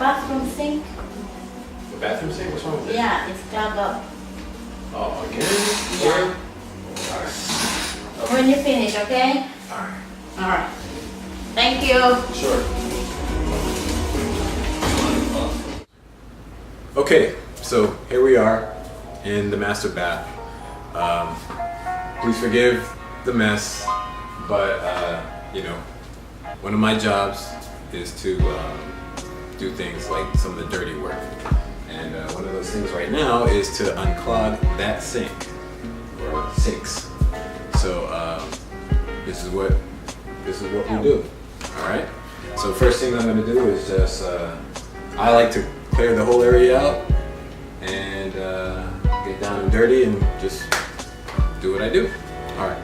bathroom sink. The bathroom sink? What's wrong with it? Yeah, it's clogged up. Oh, again? Yeah. Alright. When you finish, okay? Alright. Alright. Thank you. Sure. Okay, so here we are in the master bath. Please forgive the mess, but you know, one of my jobs is to do things like some of the dirty work. And one of those things right now is to unclog that sink, or sinks. So this is what we do. All right. So first thing I'm going to do is just I like to clear the whole area out and get down and dirty and just do what I do. All right.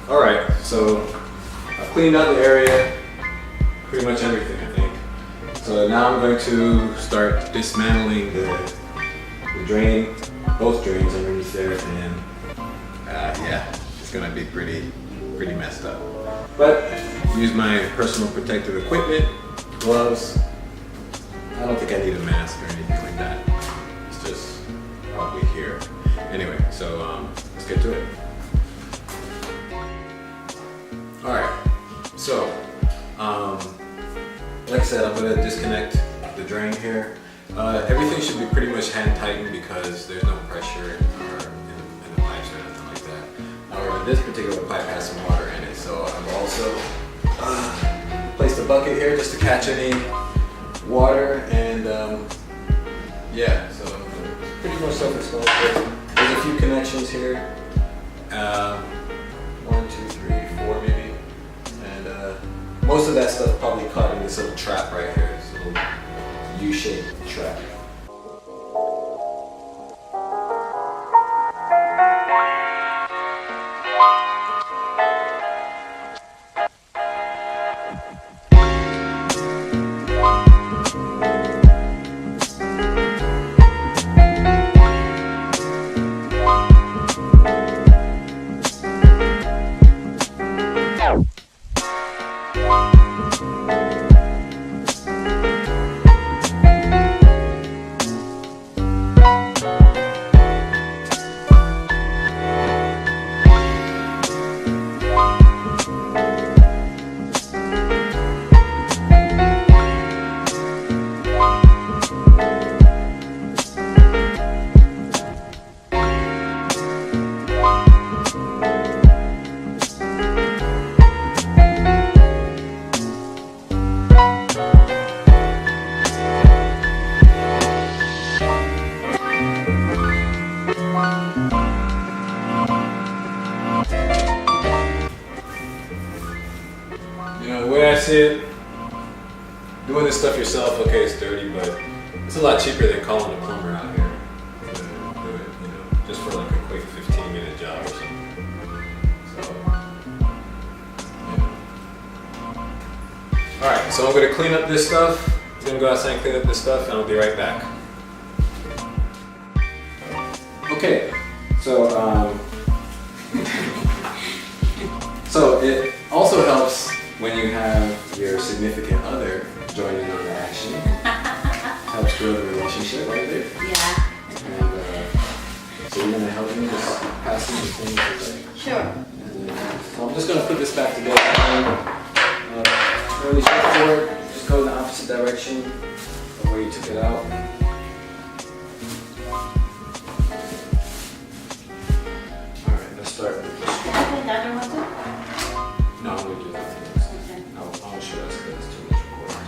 Alright, so I've cleaned out the area, pretty much everything I think. So now I'm going to start dismantling the drain, both drains underneath there, and yeah, it's gonna be pretty messed up. But use my personal protective equipment, gloves. I don't think I need a mask or anything like that. It's just probably here. Anyway, so let's get to it. Alright, so like I said, I'm going to disconnect the drain here. Everything should be pretty much hand tightened because there's no pressure in the pipes or anything like that. However, this particular pipe has some water in it, so I've also placed a bucket here just to catch any water, and yeah, so pretty much self-explanatory. There's a few connections here. 1, 2, 3, 4 maybe. Most of that stuff probably caught in this little trap right here, this little U-shaped trap. It. Doing this stuff yourself, okay, it's dirty, but it's a lot cheaper than calling a plumber out here to do it, you know, just for like a quick 15-minute job or something. So, yeah. Alright, so I'm going to clean up this stuff. I'm going to go outside and clean up this stuff, and I'll be right back. Okay, so, so it also helps when you have your significant other joining on the action. Helps grow the relationship right there. Yeah. And so you're gonna help me just pass these things today. Sure. So I'm just gonna put this back together. Fairly straightforward. Just go in the opposite direction of where you took it out. Alright, let's start with this. Okay, the other one too? No, I'm gonna do that next. Okay. I'll show us because it's too much recording.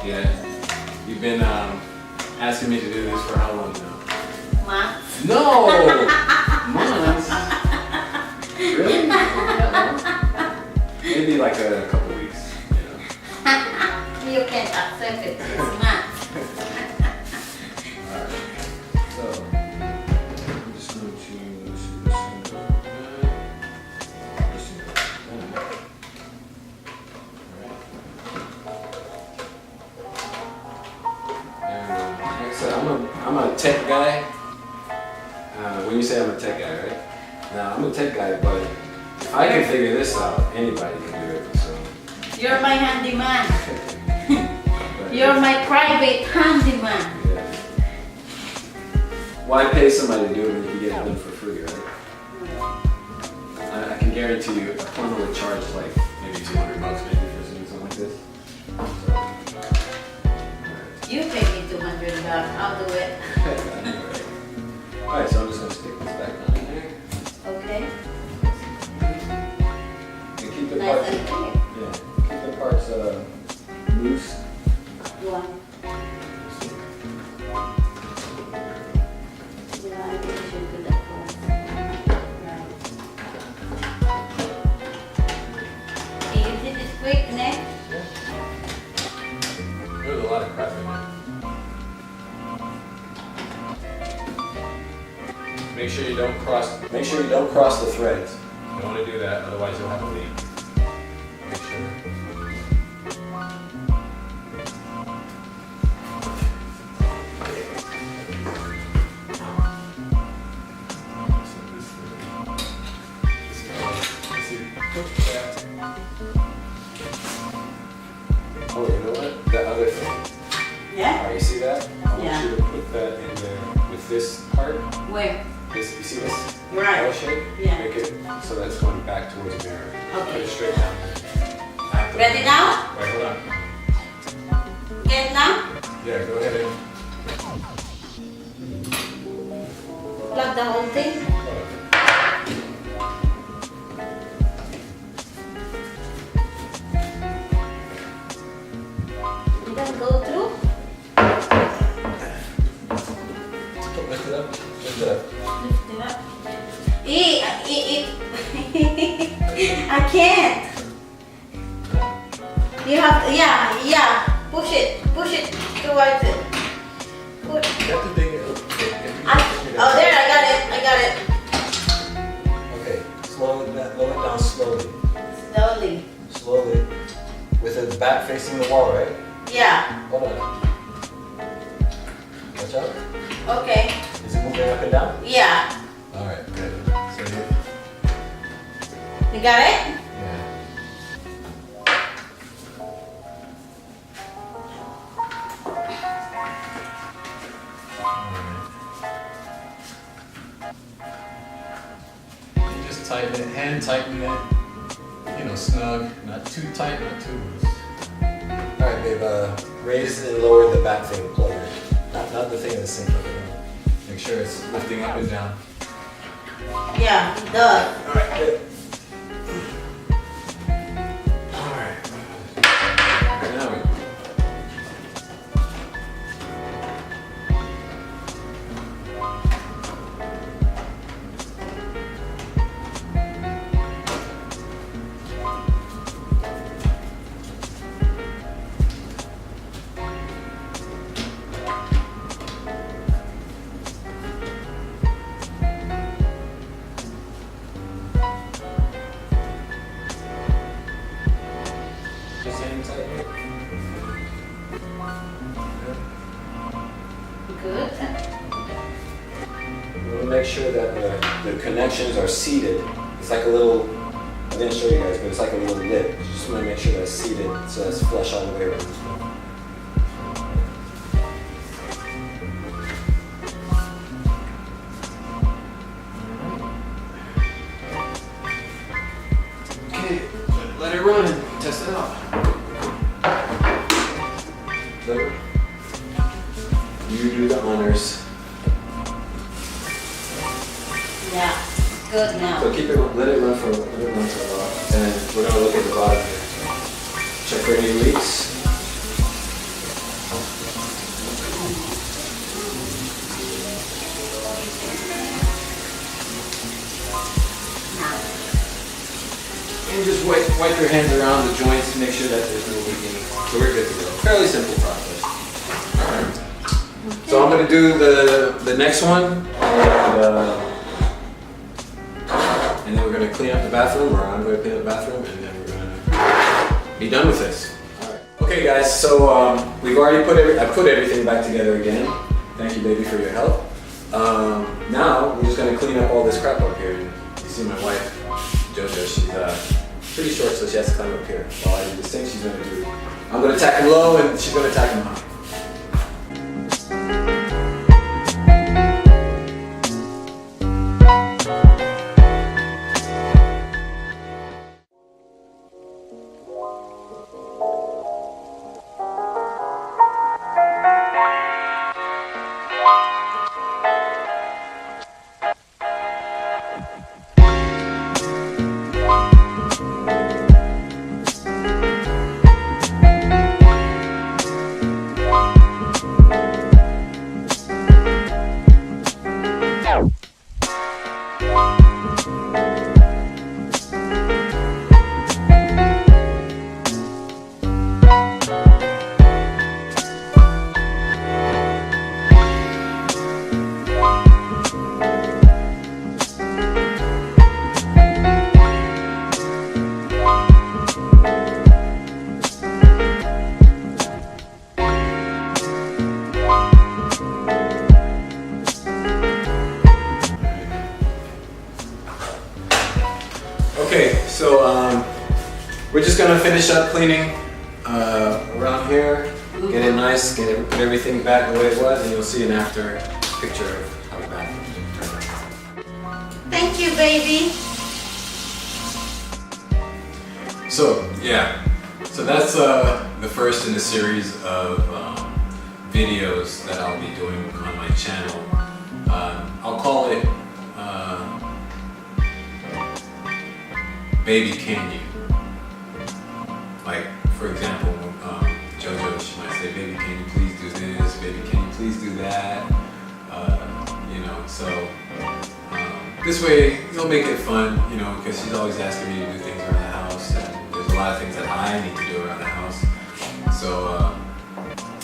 Yeah, you've been asking me to do this for how long now? Months. No! Months? Really? That long? Maybe like a couple weeks, you know. You can't accept it. It's months. Alright, so I'm just going to see this like I said, I'm a tech guy. When you say I'm a tech guy, right? Now I'm a tech guy, but if I can figure this out, anybody can do it. So. You're my handyman. But, You're my private handyman. yeah. Why pay somebody to do it when you can get it done for free, right? I can guarantee you a plumber would charge like maybe $200 maybe for something like this. So, You pay me $200. I'll do it. Alright, so I'm just going to stick this back on there. Okay. And keep the Nice parts, and clear. yeah, keep the parts loose. One. Yeah, I think you should do that first. Right. Okay, you did it quick, next. There's a lot of crap in there. Make sure you don't cross the threads. You don't want to do that, otherwise you'll have a leak. Make sure. Oh, you know what? That other thing. Yeah? Alright, you see that? I want Yeah. you to put that in there with this part. Where? This, you see this? Right. L shape? Yeah. Make it so that's going back towards the mirror. Okay. Put it straight down. After- Ready now? Wait, hold on. Get now? Yeah, go ahead and. Plug the whole thing. It doesn't go through? Lift it up. Lift it up. Lift it up. I can't. You have to, yeah. Push it towards it. Push. You have to dig it. Oh, there, I got it. Okay, slow it down slowly. Slowly. With the back facing the wall, right? Yeah, Hold on. Watch out. okay. Is it moving up and down? Yeah. Alright, good. So You got it? yeah. You just tighten it, hand tighten it, snug, not too tight, not too loose. Alright babe, raise and lower the back thing plugger. Not the thing in the sink, but make sure it's lifting up and down. Yeah, it does. Alright, good. Alright. Now we just hang tight here. Good. We want to make sure that the connections are seated. It's like a little, I didn't show you guys, but it's like a little lip. You just want to make sure that's seated so that's flush all the way around. it run and test it out. Look. You do the honors. Yeah, good now. So keep it, let it run for a while. And we're gonna look at the bottom here. Check for any leaks. And just wipe your hands around the joints to make sure that there's no leaking. So we're good to go. Fairly simple process. Alright. So I'm going to do the next one. And then we're going to clean up the bathroom, or I'm going to clean up the bathroom, and then we're going to be done with this. Alright. Okay guys, so we've already I put everything back together again. Thank you baby for your help. Now we're just going to clean up all this crap up here. You see my wife, JoJo, she's pretty short, so she has to climb up here. While I do this thing, she's gonna do. I'm gonna tack him low, and she's gonna tack him high. Okay, so we're just gonna finish up cleaning around here, get it nice, put everything back the way it was, and you'll see an after picture of how the bathroom turned out. Thank you, baby. So yeah, so that's the first in a series of videos that I'll be doing on my channel. I'll call it Baby Can You. Like, for example, JoJo, she might say, baby, can you please do this? Baby, can you please do that? You know, so this way you'll make it fun, you know, because she's always asking me to do things around the house, and there's a lot of things that I need to do around the house. So,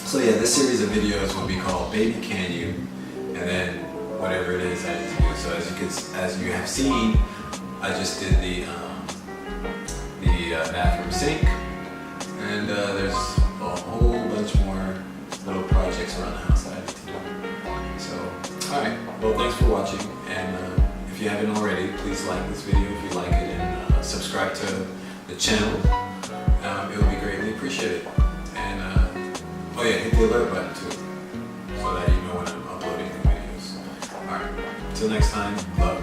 so yeah, this series of videos will be called Baby Can You, and then whatever it is I need to do. So as you have seen, I just did the bathroom sink, and there's a whole bunch more little projects around the house that I need to do. So, alright, well thanks for watching, and if you haven't already, please like this video if you like it, and subscribe to the channel. It would be greatly appreciated. And oh yeah, hit the alert button too, so that you know when I'm uploading new videos. Alright, until next time, love.